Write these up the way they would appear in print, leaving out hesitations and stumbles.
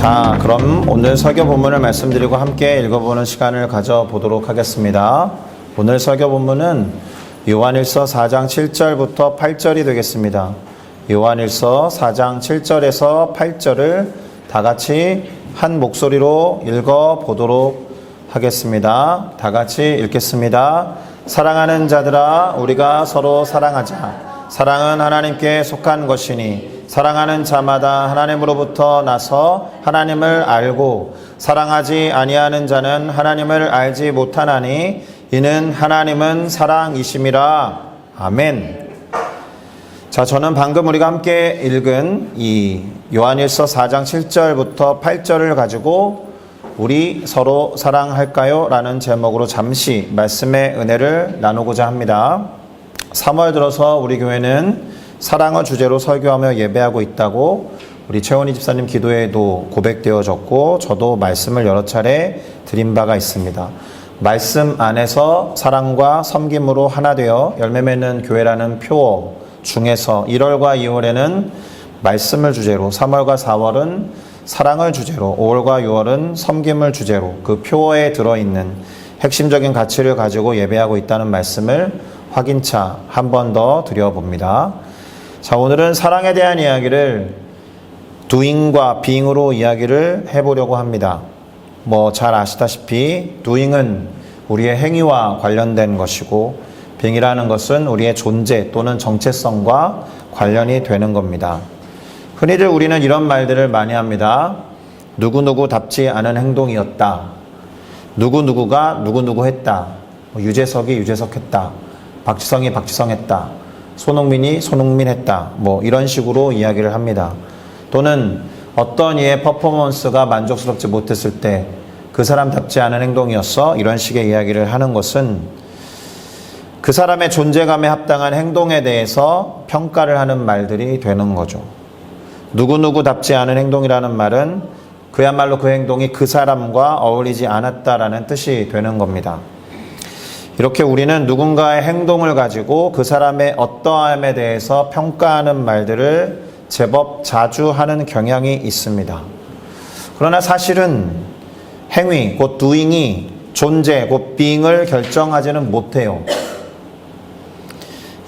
자, 그럼 오늘 설교 본문을 말씀드리고 함께 읽어보는 시간을 가져보도록 하겠습니다. 오늘 설교 본문은 요한일서 4장 7절부터 8절이 되겠습니다. 요한일서 4장 7절에서 8절을 다 같이 한 목소리로 읽어보도록 하겠습니다. 다 같이 읽겠습니다. 사랑하는 자들아, 우리가 서로 사랑하자. 사랑은 하나님께 속한 것이니 사랑하는 자마다 하나님으로부터 나서 하나님을 알고 사랑하지 아니하는 자는 하나님을 알지 못하나니 이는 하나님은 사랑이심이라. 아멘. 자, 저는 방금 우리가 함께 읽은 이 요한일서 4장 7절부터 8절을 가지고 우리 서로 사랑할까요? 라는 제목으로 잠시 말씀의 은혜를 나누고자 합니다. 3월 들어서 우리 교회는 사랑을 주제로 설교하며 예배하고 있다고 우리 최원희 집사님 기도에도 고백되어졌고 저도 말씀을 여러 차례 드린 바가 있습니다. 말씀 안에서 사랑과 섬김으로 하나 되어 열매 맺는 교회라는 표 중에서 1월과 2월에는 말씀을 주제로, 3월과 4월은 사랑을 주제로, 5월과 6월은 섬김을 주제로 그 표어에 들어있는 핵심적인 가치를 가지고 예배하고 있다는 말씀을 확인차 한 번 더 드려봅니다. 자, 오늘은 사랑에 대한 이야기를 doing과 being으로 이야기를 해보려고 합니다. 잘 아시다시피 doing은 우리의 행위와 관련된 것이고 being이라는 것은 우리의 존재 또는 정체성과 관련이 되는 겁니다. 흔히들 우리는 이런 말들을 많이 합니다. 누구누구답지 않은 행동이었다. 누구누구가 누구누구 했다. 유재석이 유재석했다. 박지성이 박지성했다. 손흥민이 손흥민했다. 이런 식으로 이야기를 합니다. 또는 어떤 이의 퍼포먼스가 만족스럽지 못했을 때 그 사람답지 않은 행동이었어. 이런 식의 이야기를 하는 것은 그 사람의 존재감에 합당한 행동에 대해서 평가를 하는 말들이 되는 거죠. 누구누구답지 않은 행동이라는 말은 그야말로 그 행동이 그 사람과 어울리지 않았다라는 뜻이 되는 겁니다. 이렇게 우리는 누군가의 행동을 가지고 그 사람의 어떠함에 대해서 평가하는 말들을 제법 자주 하는 경향이 있습니다. 그러나 사실은 행위, 곧 doing이 존재, 곧 being을 결정하지는 못해요.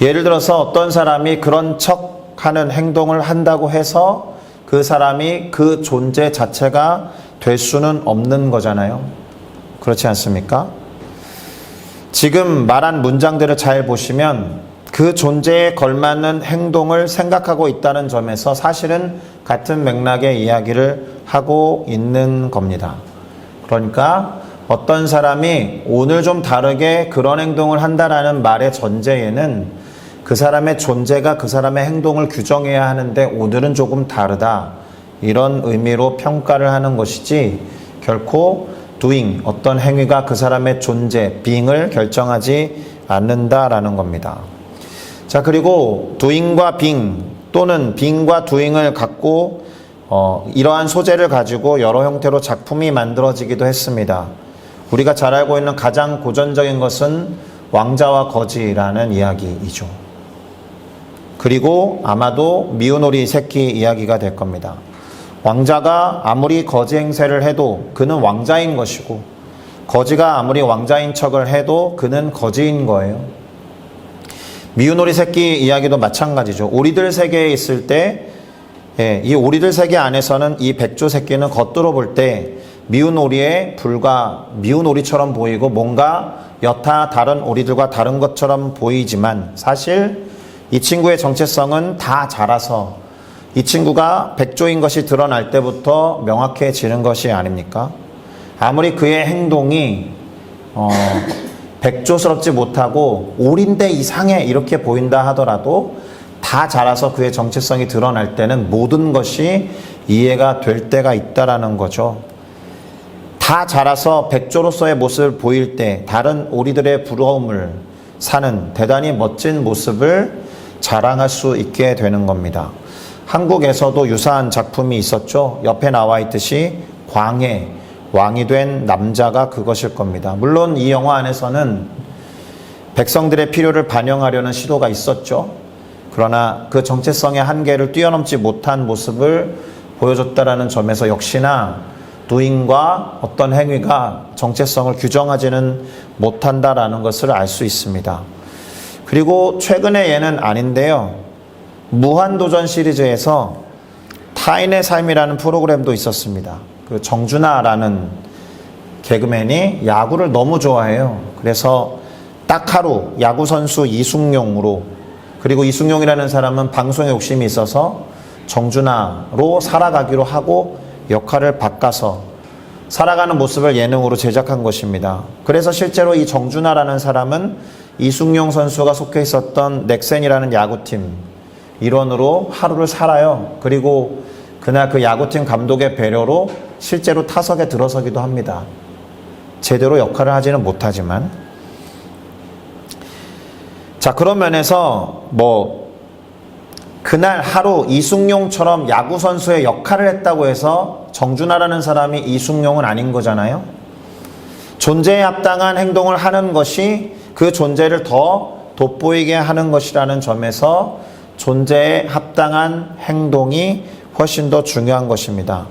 예를 들어서 어떤 사람이 그런 척 하는 행동을 한다고 해서 그 사람이 그 존재 자체가 될 수는 없는 거잖아요. 그렇지 않습니까? 지금 말한 문장들을 잘 보시면 그 존재에 걸맞는 행동을 생각하고 있다는 점에서 사실은 같은 맥락의 이야기를 하고 있는 겁니다. 그러니까 어떤 사람이 오늘 좀 다르게 그런 행동을 한다라는 말의 전제에는 그 사람의 존재가 그 사람의 행동을 규정해야 하는데 오늘은 조금 다르다. 이런 의미로 평가를 하는 것이지 결코 doing, 어떤 행위가 그 사람의 존재, being을 결정하지 않는다라는 겁니다. 자, 그리고 doing과 being 또는 being과 doing을 갖고 이러한 소재를 가지고 여러 형태로 작품이 만들어지기도 했습니다. 우리가 잘 알고 있는 가장 고전적인 것은 왕자와 거지라는 이야기이죠. 그리고 아마도 미운오리 새끼 이야기가 될 겁니다. 왕자가 아무리 거지 행세를 해도 그는 왕자인 것이고 거지가 아무리 왕자인 척을 해도 그는 거지인 거예요. 미운오리 새끼 이야기도 마찬가지죠. 오리들 세계에 있을 때 이 오리들 세계 안에서는 이 백조 새끼는 겉으로 볼 때 미운 오리에 불과 미운 오리처럼 보이고 뭔가 여타 다른 오리들과 다른 것처럼 보이지만 사실 이 친구의 정체성은 다 자라서 이 친구가 백조인 것이 드러날 때부터 명확해지는 것이 아닙니까? 아무리 그의 행동이 백조스럽지 못하고 오리인데 이상해 이렇게 보인다 하더라도 다 자라서 그의 정체성이 드러날 때는 모든 것이 이해가 될 때가 있다라는 거죠. 다 자라서 백조로서의 모습을 보일 때 다른 오리들의 부러움을 사는 대단히 멋진 모습을 자랑할 수 있게 되는 겁니다. 한국에서도 유사한 작품이 있었죠. 옆에 나와 있듯이 광해, 왕이 된 남자가 그것일 겁니다. 물론 이 영화 안에서는 백성들의 필요를 반영하려는 시도가 있었죠. 그러나 그 정체성의 한계를 뛰어넘지 못한 모습을 보여줬다라는 점에서 역시나 doing과 어떤 행위가 정체성을 규정하지는 못한다라는 것을 알 수 있습니다. 그리고 최근에 얘는 아닌데요. 무한도전 시리즈에서 타인의 삶이라는 프로그램도 있었습니다. 그 정준하라는 개그맨이 야구를 너무 좋아해요. 그래서 딱 하루 야구선수 이승용으로, 그리고 이승용이라는 사람은 방송에 욕심이 있어서 정준하로 살아가기로 하고 역할을 바꿔서 살아가는 모습을 예능으로 제작한 것입니다. 그래서 실제로 이 정준하라는 사람은 이승용 선수가 속해 있었던 넥센이라는 야구팀 일원으로 하루를 살아요. 그리고 그날 그 야구팀 감독의 배려로 실제로 타석에 들어서기도 합니다. 제대로 역할을 하지는 못하지만. 자, 그런 면에서 그날 하루 이승용처럼 야구선수의 역할을 했다고 해서 정준하라는 사람이 이승용은 아닌 거잖아요. 존재에 합당한 행동을 하는 것이 그 존재를 더 돋보이게 하는 것이라는 점에서 존재에 합당한 행동이 훨씬 더 중요한 것입니다.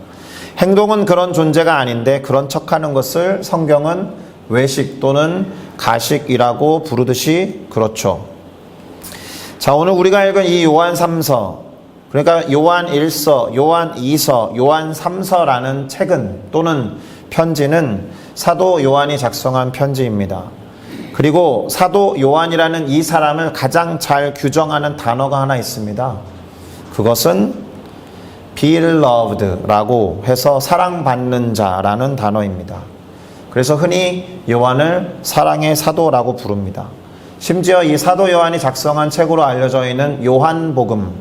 행동은 그런 존재가 아닌데 그런 척하는 것을 성경은 외식 또는 가식이라고 부르듯이 그렇죠. 자, 오늘 우리가 읽은 이 요한 3서, 그러니까 요한 1서, 요한 2서, 요한 3서라는 책은 또는 편지는 사도 요한이 작성한 편지입니다. 그리고 사도 요한이라는 이 사람을 가장 잘 규정하는 단어가 하나 있습니다. 그것은 beloved라고 해서 사랑받는 자라는 단어입니다. 그래서 흔히 요한을 사랑의 사도라고 부릅니다. 심지어 이 사도 요한이 작성한 책으로 알려져 있는 요한복음,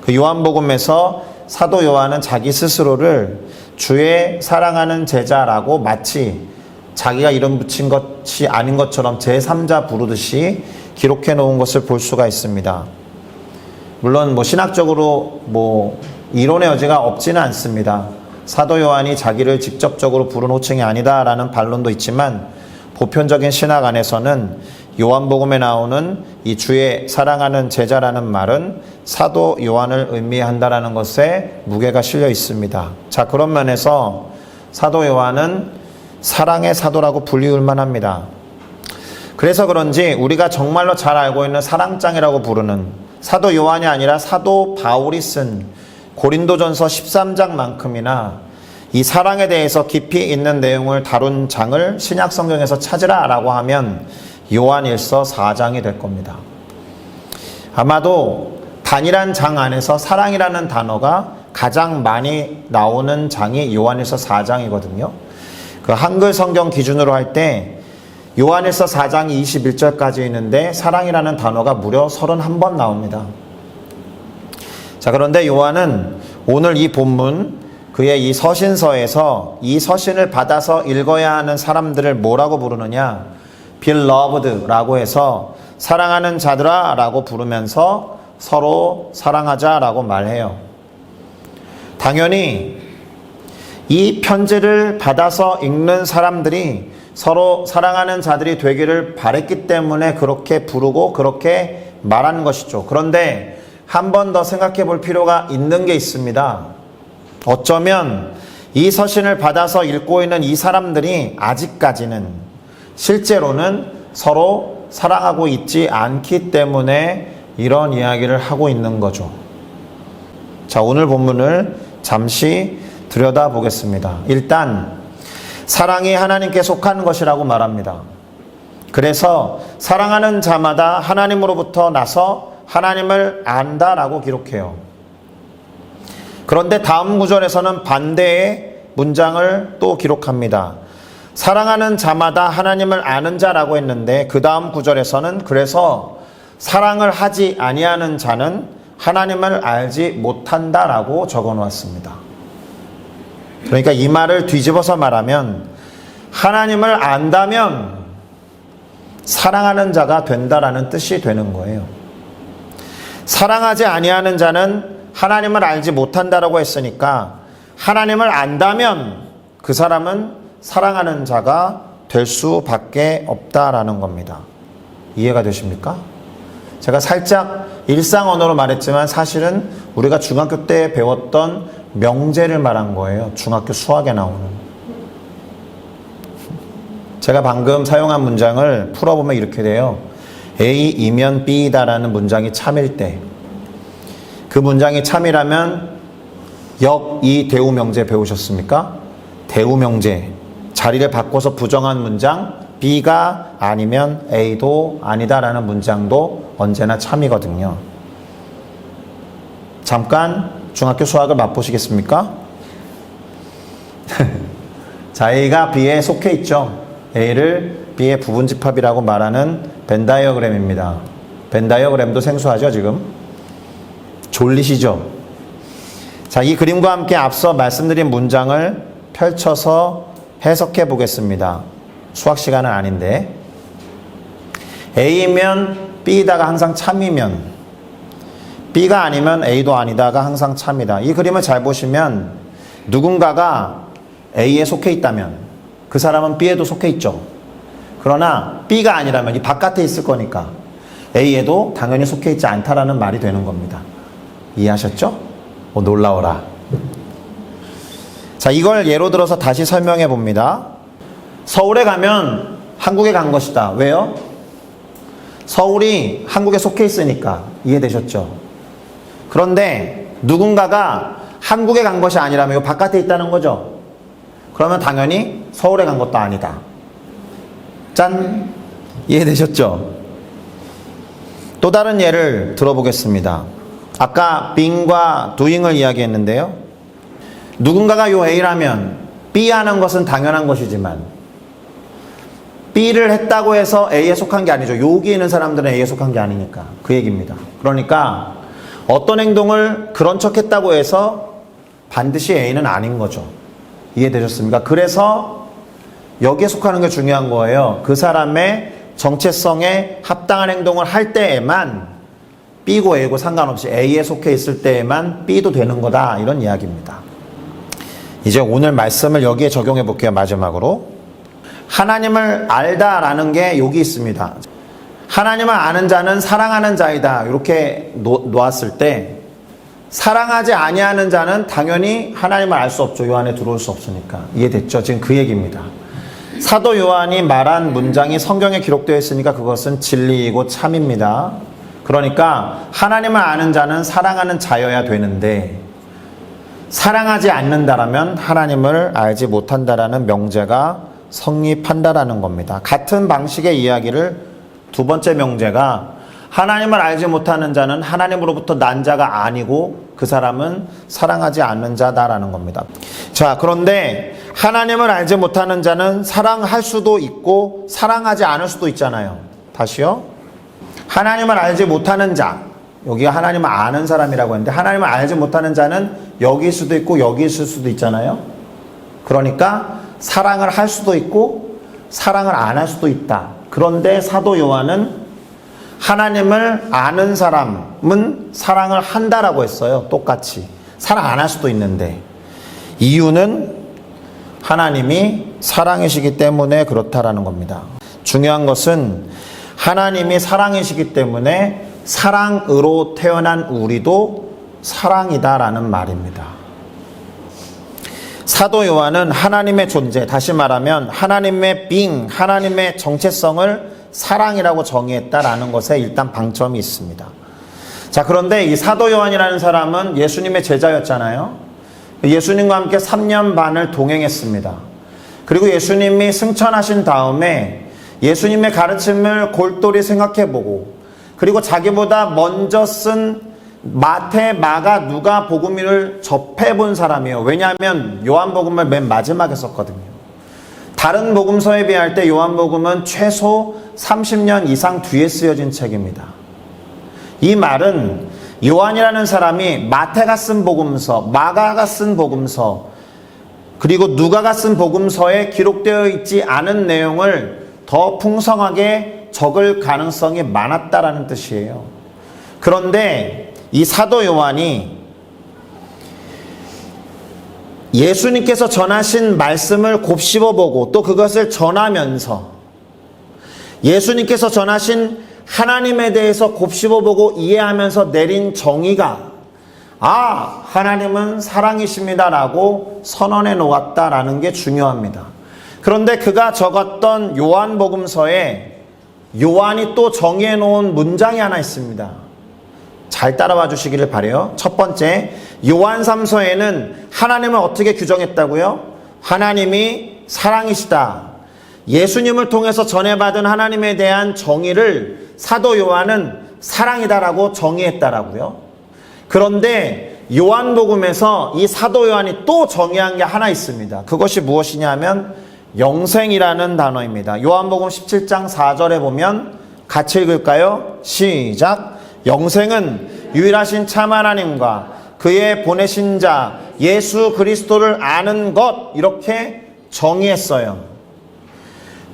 그 요한복음에서 사도 요한은 자기 스스로를 주의 사랑하는 제자라고 마치 자기가 이름 붙인 것이 아닌 것처럼 제3자 부르듯이 기록해 놓은 것을 볼 수가 있습니다. 물론 신학적으로 이론의 여지가 없지는 않습니다. 사도 요한이 자기를 직접적으로 부른 호칭이 아니다라는 반론도 있지만 보편적인 신학 안에서는 요한복음에 나오는 이 주의 사랑하는 제자라는 말은 사도 요한을 의미한다라는 것에 무게가 실려 있습니다. 자, 그런 면에서 사도 요한은 사랑의 사도라고 불리울 만합니다. 그래서 그런지 우리가 정말로 잘 알고 있는 사랑장이라고 부르는 사도 요한이 아니라 사도 바울이 쓴 고린도전서 13장만큼이나 이 사랑에 대해서 깊이 있는 내용을 다룬 장을 신약 성경에서 찾으라 라고 하면 요한일서 4장이 될 겁니다. 아마도 단일한 장 안에서 사랑이라는 단어가 가장 많이 나오는 장이 요한일서 4장이거든요. 그 한글 성경 기준으로 할 때 요한일서 4장 21절까지 있는데 사랑이라는 단어가 무려 31번 나옵니다. 자, 그런데 요한은 오늘 이 본문, 그의 이 서신서에서 이 서신을 받아서 읽어야 하는 사람들을 뭐라고 부르느냐? beloved라고 해서 사랑하는 자들아 라고 부르면서 서로 사랑하자 라고 말해요. 당연히 이 편지를 받아서 읽는 사람들이 서로 사랑하는 자들이 되기를 바랬기 때문에 그렇게 부르고 그렇게 말하는 것이죠. 그런데 한 번 더 생각해 볼 필요가 있는 게 있습니다. 어쩌면 이 서신을 받아서 읽고 있는 이 사람들이 아직까지는 실제로는 서로 사랑하고 있지 않기 때문에 이런 이야기를 하고 있는 거죠. 자, 오늘 본문을 잠시 들여다보겠습니다. 일단 사랑이 하나님께 속한 것이라고 말합니다. 그래서 사랑하는 자마다 하나님으로부터 나서 하나님을 안다라고 기록해요. 그런데 다음 구절에서는 반대의 문장을 또 기록합니다. 사랑하는 자마다 하나님을 아는 자라고 했는데 그 다음 구절에서는 그래서 사랑을 하지 아니하는 자는 하나님을 알지 못한다라고 적어 놓았습니다. 그러니까 이 말을 뒤집어서 말하면 하나님을 안다면 사랑하는 자가 된다라는 뜻이 되는 거예요. 사랑하지 아니하는 자는 하나님을 알지 못한다라고 했으니까 하나님을 안다면 그 사람은 사랑하는 자가 될 수밖에 없다라는 겁니다. 이해가 되십니까? 제가 살짝 일상 언어로 말했지만 사실은 우리가 중학교 때 배웠던 명제를 말한 거예요. 중학교 수학에 나오는. 제가 방금 사용한 문장을 풀어보면 이렇게 돼요. A이면 B이다라는 문장이 참일 때, 그 문장이 참이라면 역, 이 대우명제 배우셨습니까? 대우명제. 자리를 바꿔서 부정한 문장, B가 아니면 A도 아니다라는 문장도 언제나 참이거든요. 잠깐 중학교 수학을 맛보시겠습니까? 자, A가 B에 속해 있죠. A를 B의 부분집합이라고 말하는 벤 다이어그램입니다. 벤 다이어그램도 생소하죠, 지금? 졸리시죠? 자, 이 그림과 함께 앞서 말씀드린 문장을 펼쳐서 해석해 보겠습니다. 수학 시간은 아닌데. A면 B다가 항상 참이면, B가 아니면 A도 아니다가 항상 참이다. 이 그림을 잘 보시면 누군가가 A에 속해 있다면 그 사람은 B에도 속해 있죠. 그러나 B가 아니라면 이 바깥에 있을 거니까 A에도 당연히 속해 있지 않다라는 말이 되는 겁니다. 이해하셨죠? 놀라워라. 자, 이걸 예로 들어서 다시 설명해 봅니다. 서울에 가면 한국에 간 것이다. 왜요? 서울이 한국에 속해 있으니까. 이해되셨죠? 그런데 누군가가 한국에 간 것이 아니라면 이 바깥에 있다는 거죠. 그러면 당연히 서울에 간 것도 아니다. 짠! 이해되셨죠? 또 다른 예를 들어보겠습니다. 아까 being과 doing을 이야기했는데요. 누군가가 요 A라면 B 하는 것은 당연한 것이지만 B를 했다고 해서 A에 속한 게 아니죠. 여기 있는 사람들은 A에 속한 게 아니니까. 그 얘기입니다. 그러니까 어떤 행동을 그런 척 했다고 해서 반드시 A는 아닌 거죠. 이해되셨습니까? 그래서 여기에 속하는 게 중요한 거예요. 그 사람의 정체성에 합당한 행동을 할 때에만 B고 A고 상관없이 A에 속해 있을 때에만 B도 되는 거다. 이런 이야기입니다. 이제 오늘 말씀을 여기에 적용해 볼게요. 마지막으로. 하나님을 알다라는 게 여기 있습니다. 하나님을 아는 자는 사랑하는 자이다. 이렇게 놓았을 때 사랑하지 아니하는 자는 당연히 하나님을 알 수 없죠. 요 안에 들어올 수 없으니까. 이해됐죠? 지금 그 얘기입니다. 사도 요한이 말한 문장이 성경에 기록되어 있으니까 그것은 진리이고 참입니다. 그러니까 하나님을 아는 자는 사랑하는 자여야 되는데 사랑하지 않는다라면 하나님을 알지 못한다라는 명제가 성립한다라는 겁니다. 같은 방식의 이야기를 두 번째 명제가 하나님을 알지 못하는 자는 하나님으로부터 난 자가 아니고 그 사람은 사랑하지 않는 자다라는 겁니다. 자, 그런데 하나님을 알지 못하는 자는 사랑할 수도 있고 사랑하지 않을 수도 있잖아요. 다시요. 하나님을 알지 못하는 자, 여기가 하나님을 아는 사람이라고 했는데 하나님을 알지 못하는 자는 여기일 수도 있고 여기 있을 수도 있잖아요. 그러니까 사랑을 할 수도 있고 사랑을 안 할 수도 있다. 그런데 사도 요한은 하나님을 아는 사람은 사랑을 한다라고 했어요. 똑같이. 사랑 안 할 수도 있는데 이유는 하나님이 사랑이시기 때문에 그렇다라는 겁니다. 중요한 것은 하나님이 사랑이시기 때문에 사랑으로 태어난 우리도 사랑이다라는 말입니다. 사도 요한은 하나님의 존재, 다시 말하면 하나님의 being, 하나님의 정체성을 사랑이라고 정의했다라는 것에 일단 방점이 있습니다. 자, 그런데 이 사도 요한이라는 사람은 예수님의 제자였잖아요. 예수님과 함께 3년 반을 동행했습니다. 그리고 예수님이 승천하신 다음에 예수님의 가르침을 골똘히 생각해보고 그리고 자기보다 먼저 쓴 마태, 마가, 누가 복음을 접해본 사람이에요. 왜냐하면 요한복음을 맨 마지막에 썼거든요. 다른 복음서에 비할 때 요한복음은 최소 30년 이상 뒤에 쓰여진 책입니다. 이 말은 요한이라는 사람이 마태가 쓴 복음서, 마가가 쓴 복음서, 그리고 누가가 쓴 복음서에 기록되어 있지 않은 내용을 더 풍성하게 적을 가능성이 많았다라는 뜻이에요. 그런데 이 사도 요한이 예수님께서 전하신 말씀을 곱씹어보고 또 그것을 전하면서 예수님께서 전하신 하나님에 대해서 곱씹어보고 이해하면서 내린 정의가 하나님은 사랑이십니다라고 선언해 놓았다라는 게 중요합니다. 그런데 그가 적었던 요한복음서에 요한이 또 정의해 놓은 문장이 하나 있습니다. 잘 따라와 주시기를 바라요. 첫 번째, 요한 3서에는 하나님을 어떻게 규정했다고요? 하나님이 사랑이시다. 예수님을 통해서 전해받은 하나님에 대한 정의를 사도 요한은 사랑이다라고 정의했다라고요. 그런데 요한복음에서 이 사도 요한이 또 정의한 게 하나 있습니다. 그것이 무엇이냐면 영생이라는 단어입니다. 요한복음 17장 4절에 보면 같이 읽을까요? 시작. 영생은 유일하신 참 하나님과 그의 보내신 자 예수 그리스도를 아는 것, 이렇게 정의했어요.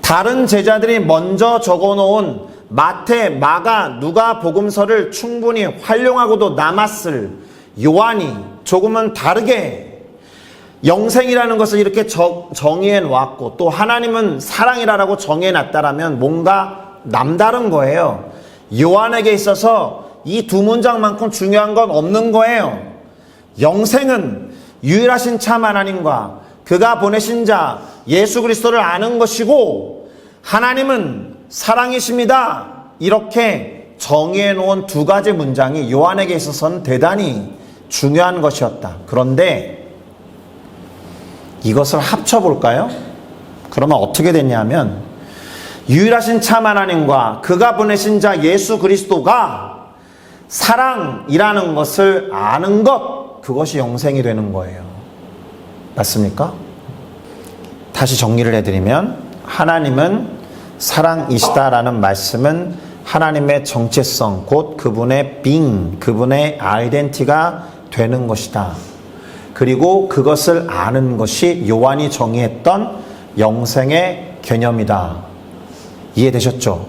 다른 제자들이 먼저 적어놓은 마태, 마가, 누가 복음서를 충분히 활용하고도 남았을 요한이 조금은 다르게 영생이라는 것을 이렇게 정의해 놓았고, 또 하나님은 사랑이라고 정의해 놨다라면 뭔가 남다른 거예요. 요한에게 있어서 이 두 문장만큼 중요한 건 없는 거예요. 영생은 유일하신 참 하나님과 그가 보내신 자 예수 그리스도를 아는 것이고, 하나님은 사랑이십니다. 이렇게 정의해 놓은 두 가지 문장이 요한에게 있어서는 대단히 중요한 것이었다. 그런데 이것을 합쳐볼까요? 그러면 어떻게 됐냐면, 유일하신 참 하나님과 그가 보내신 자 예수 그리스도가 사랑이라는 것을 아는 것, 그것이 영생이 되는 거예요. 맞습니까? 다시 정리를 해드리면, 하나님은 사랑이시다라는 말씀은 하나님의 정체성, 곧 그분의 being, 그분의 아이덴티티가 되는 것이다. 그리고 그것을 아는 것이 요한이 정의했던 영생의 개념이다. 이해되셨죠?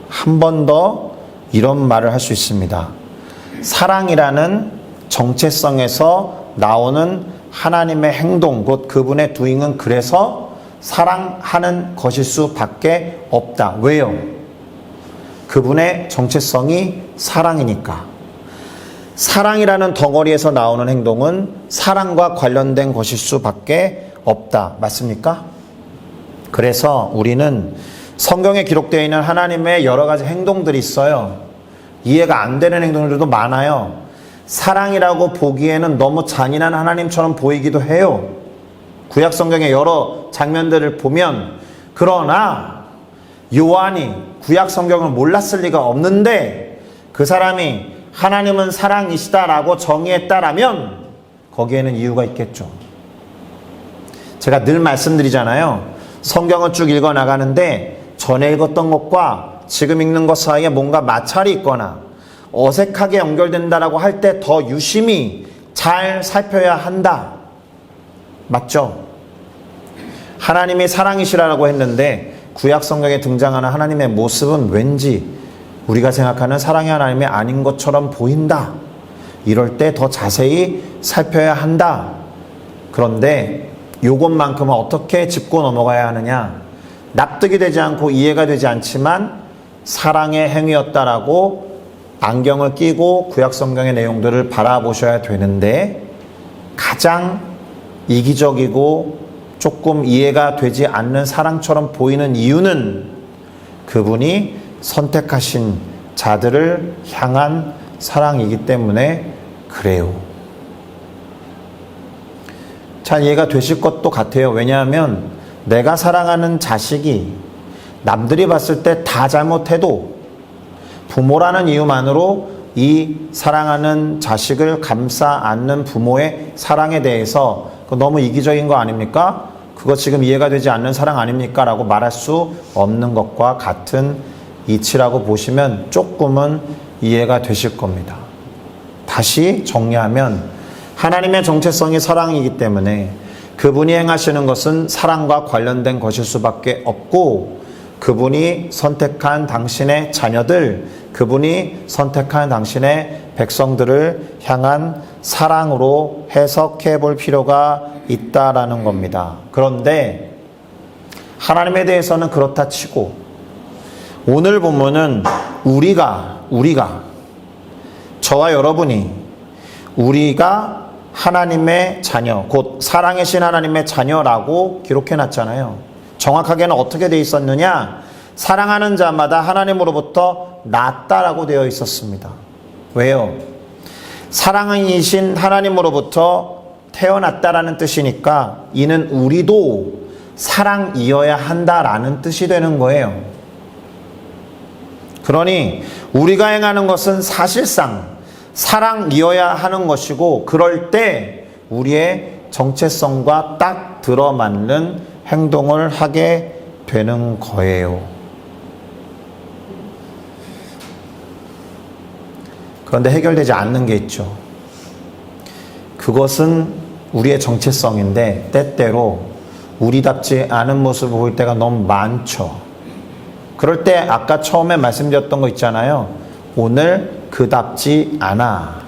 한 번 더 이런 말을 할 수 있습니다. 사랑이라는 정체성에서 나오는 하나님의 행동, 곧 그분의 doing은 그래서 사랑하는 것일 수밖에 없다. 왜요? 그분의 정체성이 사랑이니까. 사랑이라는 덩어리에서 나오는 행동은 사랑과 관련된 것일 수밖에 없다. 맞습니까? 그래서 우리는 성경에 기록되어 있는 하나님의 여러 가지 행동들이 있어요. 이해가 안 되는 행동들도 많아요. 사랑이라고 보기에는 너무 잔인한 하나님처럼 보이기도 해요. 구약 성경의 여러 장면들을 보면. 그러나 요한이 구약 성경을 몰랐을 리가 없는데, 그 사람이 하나님은 사랑이시다라고 정의했다라면 거기에는 이유가 있겠죠. 제가 늘 말씀드리잖아요. 성경을 쭉 읽어 나가는데 전에 읽었던 것과 지금 읽는 것 사이에 뭔가 마찰이 있거나 어색하게 연결된다라고 할 때 더 유심히 잘 살펴야 한다. 맞죠? 하나님이 사랑이시라고 했는데 구약 성경에 등장하는 하나님의 모습은 왠지 우리가 생각하는 사랑의 하나님이 아닌 것처럼 보인다. 이럴 때 더 자세히 살펴야 한다. 그런데 이것만큼은 어떻게 짚고 넘어가야 하느냐? 납득이 되지 않고 이해가 되지 않지만 사랑의 행위였다라고 안경을 끼고 구약 성경의 내용들을 바라보셔야 되는데, 가장 이기적이고 조금 이해가 되지 않는 사랑처럼 보이는 이유는 그분이 선택하신 자들을 향한 사랑이기 때문에 그래요. 잘 이해가 되실 것도 같아요. 왜냐하면 내가 사랑하는 자식이 남들이 봤을 때 다 잘못해도 부모라는 이유만으로 이 사랑하는 자식을 감싸 안는 부모의 사랑에 대해서 너무 이기적인 거 아닙니까? 그거 지금 이해가 되지 않는 사랑 아닙니까? 라고 말할 수 없는 것과 같은 이치라고 보시면 조금은 이해가 되실 겁니다. 다시 정리하면 하나님의 정체성이 사랑이기 때문에 그분이 행하시는 것은 사랑과 관련된 것일 수밖에 없고, 그분이 선택한 당신의 자녀들, 그분이 선택한 당신의 백성들을 향한 사랑으로 해석해 볼 필요가 있다라는 겁니다. 그런데 하나님에 대해서는 그렇다 치고, 오늘 본문은 우리가 저와 여러분이 우리가 하나님의 자녀, 곧 사랑의 신 하나님의 자녀라고 기록해 놨잖아요. 정확하게는 어떻게 돼 있었느냐? 사랑하는 자마다 하나님으로부터 낳았다라고 되어 있었습니다. 왜요? 사랑이신 하나님으로부터 태어났다라는 뜻이니까 이는 우리도 사랑이어야 한다라는 뜻이 되는 거예요. 그러니 우리가 행하는 것은 사실상 사랑이어야 하는 것이고, 그럴 때 우리의 정체성과 딱 들어맞는 행동을 하게 되는 거예요. 그런데 해결되지 않는 게 있죠. 그것은 우리의 정체성인데 때때로 우리답지 않은 모습을 보일 때가 너무 많죠. 그럴 때 아까 처음에 말씀드렸던 거 있잖아요. 오늘 그답지 않아.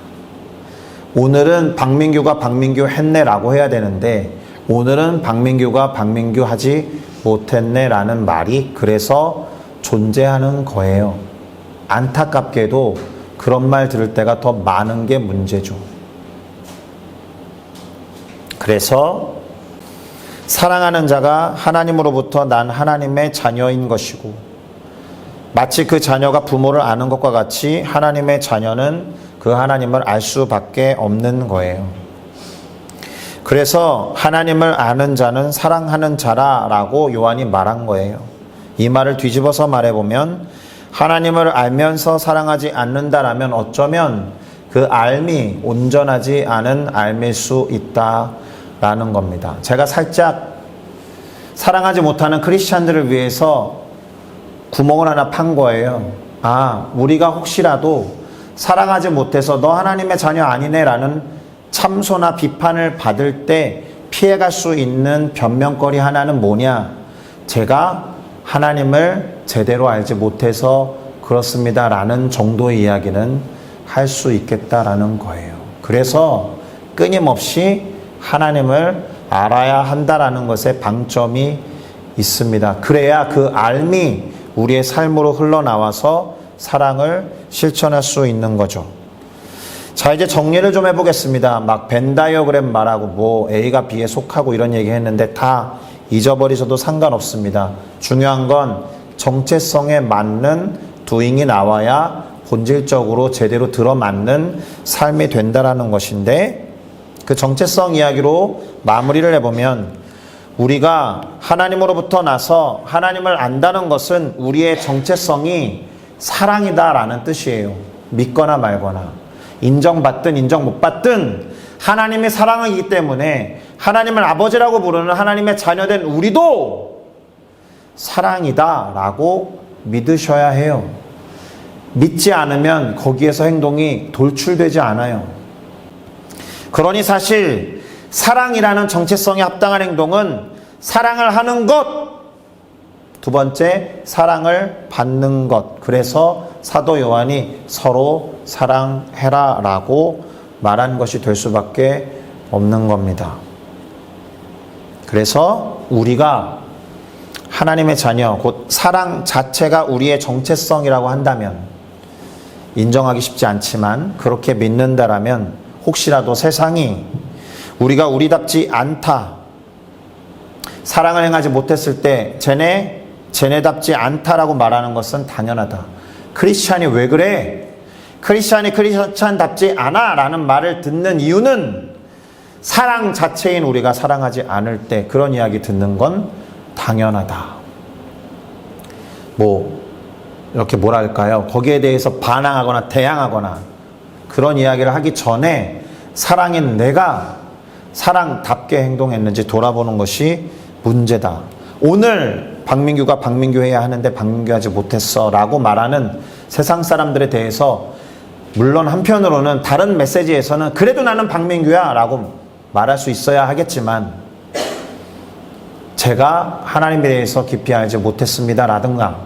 오늘은 박민규가 박민규 했네라고 해야 되는데 오늘은 박민규가 박민규 하지 못했네라는 말이 그래서 존재하는 거예요. 안타깝게도 그런 말 들을 때가 더 많은 게 문제죠. 그래서 사랑하는 자가 하나님으로부터 난 하나님의 자녀인 것이고, 마치 그 자녀가 부모를 아는 것과 같이 하나님의 자녀는 그 하나님을 알 수밖에 없는 거예요. 그래서 하나님을 아는 자는 사랑하는 자라라고 요한이 말한 거예요. 이 말을 뒤집어서 말해보면 하나님을 알면서 사랑하지 않는다라면 어쩌면 그 알미 온전하지 않은 알미일 수 있다라는 겁니다. 제가 살짝 사랑하지 못하는 크리스찬들을 위해서 구멍을 하나 판 거예요. 우리가 혹시라도 사랑하지 못해서 너 하나님의 자녀 아니네 라는 참소나 비판을 받을 때 피해갈 수 있는 변명거리 하나는 뭐냐? 제가 하나님을 제대로 알지 못해서 그렇습니다 라는 정도의 이야기는 할 수 있겠다라는 거예요. 그래서 끊임없이 하나님을 알아야 한다라는 것에 방점이 있습니다. 그래야 그 알미 우리의 삶으로 흘러나와서 사랑을 실천할 수 있는 거죠. 자, 이제 정리를 좀 해보겠습니다. 막 벤 다이어그램 말하고 뭐 A가 B에 속하고 이런 얘기 했는데 다 잊어버리셔도 상관없습니다. 중요한 건 정체성에 맞는 도잉이 나와야 본질적으로 제대로 들어맞는 삶이 된다라는 것인데, 그 정체성 이야기로 마무리를 해보면 우리가 하나님으로부터 나서 하나님을 안다는 것은 우리의 정체성이 사랑이다라는 뜻이에요. 믿거나 말거나 인정받든 인정 못 받든 하나님의 사랑이기 때문에 하나님을 아버지라고 부르는 하나님의 자녀된 우리도 사랑이다라고 믿으셔야 해요. 믿지 않으면 거기에서 행동이 돌출되지 않아요. 그러니 사실 사랑이라는 정체성에 합당한 행동은 사랑을 하는 것, 두 번째 사랑을 받는 것. 그래서 사도 요한이 서로 사랑해라 라고 말한 것이 될 수밖에 없는 겁니다. 그래서 우리가 하나님의 자녀, 곧 사랑 자체가 우리의 정체성이라고 한다면, 인정하기 쉽지 않지만 그렇게 믿는다라면 혹시라도 세상이 우리가 우리답지 않다, 사랑을 행하지 못했을 때 쟤네답지 않다라고 말하는 것은 당연하다. 크리스찬이 왜 그래? 크리스찬이 크리스찬답지 않아 라는 말을 듣는 이유는 사랑 자체인 우리가 사랑하지 않을 때 그런 이야기 듣는 건 당연하다. 이렇게 뭐랄까요? 거기에 대해서 반항하거나 대항하거나 그런 이야기를 하기 전에 사랑인 내가 사랑답게 행동했는지 돌아보는 것이 문제다. 오늘 박민규가 박민규 해야 하는데 박민규 하지 못했어 라고 말하는 세상 사람들에 대해서 물론 한편으로는 다른 메시지에서는 그래도 나는 박민규야 라고 말할 수 있어야 하겠지만, 제가 하나님에 대해서 깊이 알지 못했습니다 라든가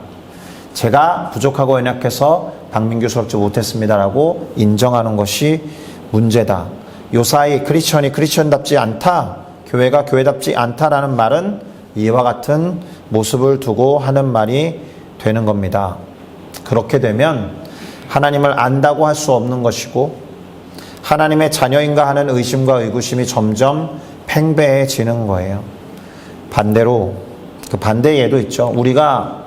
제가 부족하고 연약해서 박민규스럽지 못했습니다 라고 인정하는 것이 문제다. 요사이 크리스천이 크리스천답지 않다, 교회가 교회답지 않다라는 말은 이와 같은 모습을 두고 하는 말이 되는 겁니다. 그렇게 되면 하나님을 안다고 할 수 없는 것이고 하나님의 자녀인가 하는 의심과 의구심이 점점 팽배해지는 거예요. 반대로 그 반대 예도 있죠. 우리가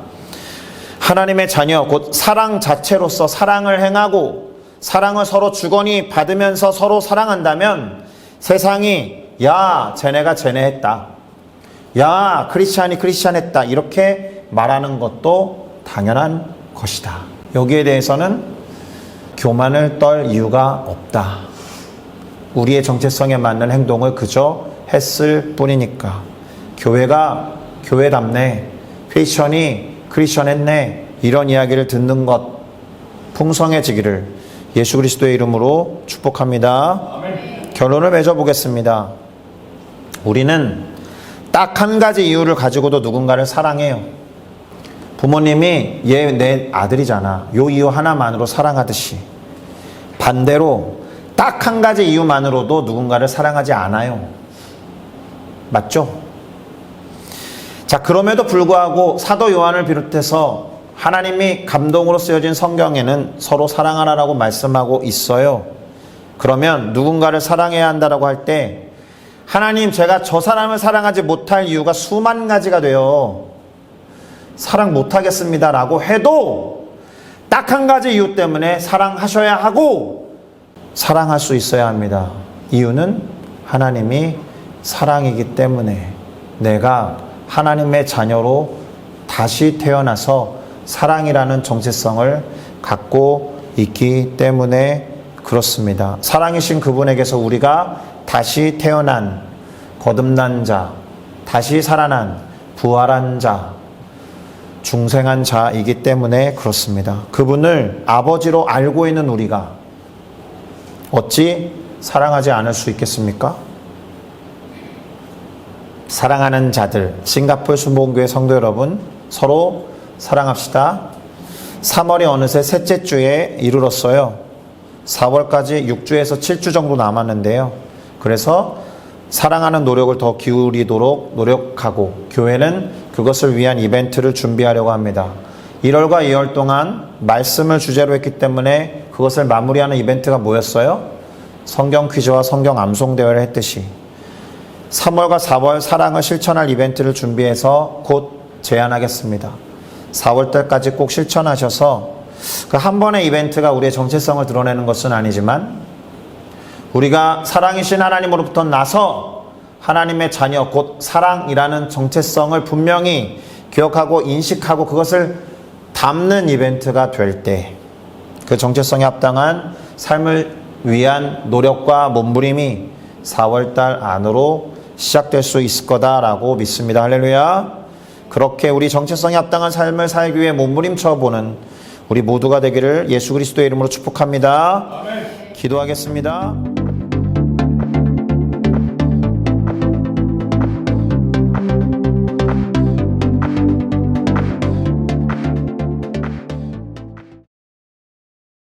하나님의 자녀 곧 사랑 자체로서 사랑을 행하고 사랑을 서로 주거니 받으면서 서로 사랑한다면 세상이 야 쟤네가 쟤네 했다, 야 크리스찬이 크리스찬 했다 이렇게 말하는 것도 당연한 것이다. 여기에 대해서는 교만을 떨 이유가 없다. 우리의 정체성에 맞는 행동을 그저 했을 뿐이니까. 교회가 교회답네, 크리스천이 크리스천했네, 이런 이야기를 듣는 것 풍성해지기를 예수 그리스도의 이름으로 축복합니다. 아멘. 결론을 맺어보겠습니다. 우리는 딱 한 가지 이유를 가지고도 누군가를 사랑해요. 부모님이 얘 내 아들이잖아, 요 이유 하나만으로 사랑하듯이 반대로 딱 한 가지 이유만으로도 누군가를 사랑하지 않아요. 맞죠? 자, 그럼에도 불구하고 사도 요한을 비롯해서 하나님이 감동으로 쓰여진 성경에는 서로 사랑하라고 말씀하고 있어요. 그러면 누군가를 사랑해야 한다라고 할 때 하나님 제가 저 사람을 사랑하지 못할 이유가 수만 가지가 돼요. 사랑 못하겠습니다 라고 해도 딱 한 가지 이유 때문에 사랑하셔야 하고 사랑할 수 있어야 합니다. 이유는 하나님이 사랑이기 때문에, 내가 하나님의 자녀로 다시 태어나서 사랑이라는 정체성을 갖고 있기 때문에 그렇습니다. 사랑이신 그분에게서 우리가 다시 태어난, 거듭난 자, 다시 살아난, 부활한 자, 중생한 자이기 때문에 그렇습니다. 그분을 아버지로 알고 있는 우리가 어찌 사랑하지 않을 수 있겠습니까? 사랑하는 자들, 싱가포르 순복음교회 성도 여러분, 서로 사랑합시다. 3월이 어느새 셋째 주에 이르렀어요. 4월까지 6주에서 7주 정도 남았는데요. 그래서 사랑하는 노력을 더 기울이도록 노력하고 교회는 그것을 위한 이벤트를 준비하려고 합니다. 1월과 2월 동안 말씀을 주제로 했기 때문에 그것을 마무리하는 이벤트가 뭐였어요? 성경 퀴즈와 성경 암송 대회를 했듯이 3월과 4월 사랑을 실천할 이벤트를 준비해서 곧 제안하겠습니다. 4월달까지 꼭 실천하셔서 그 한 번의 이벤트가 우리의 정체성을 드러내는 것은 아니지만 우리가 사랑이신 하나님으로부터 나서 하나님의 자녀 곧 사랑이라는 정체성을 분명히 기억하고 인식하고 그것을 담는 이벤트가 될 때 그 정체성에 합당한 삶을 위한 노력과 몸부림이 4월달 안으로 시작될 수 있을 거다라고 믿습니다. 할렐루야. 그렇게 우리 정체성에 합당한 삶을 살기 위해 몸부림쳐 보는 우리 모두가 되기를 예수 그리스도의 이름으로 축복합니다. 아멘. 기도하겠습니다.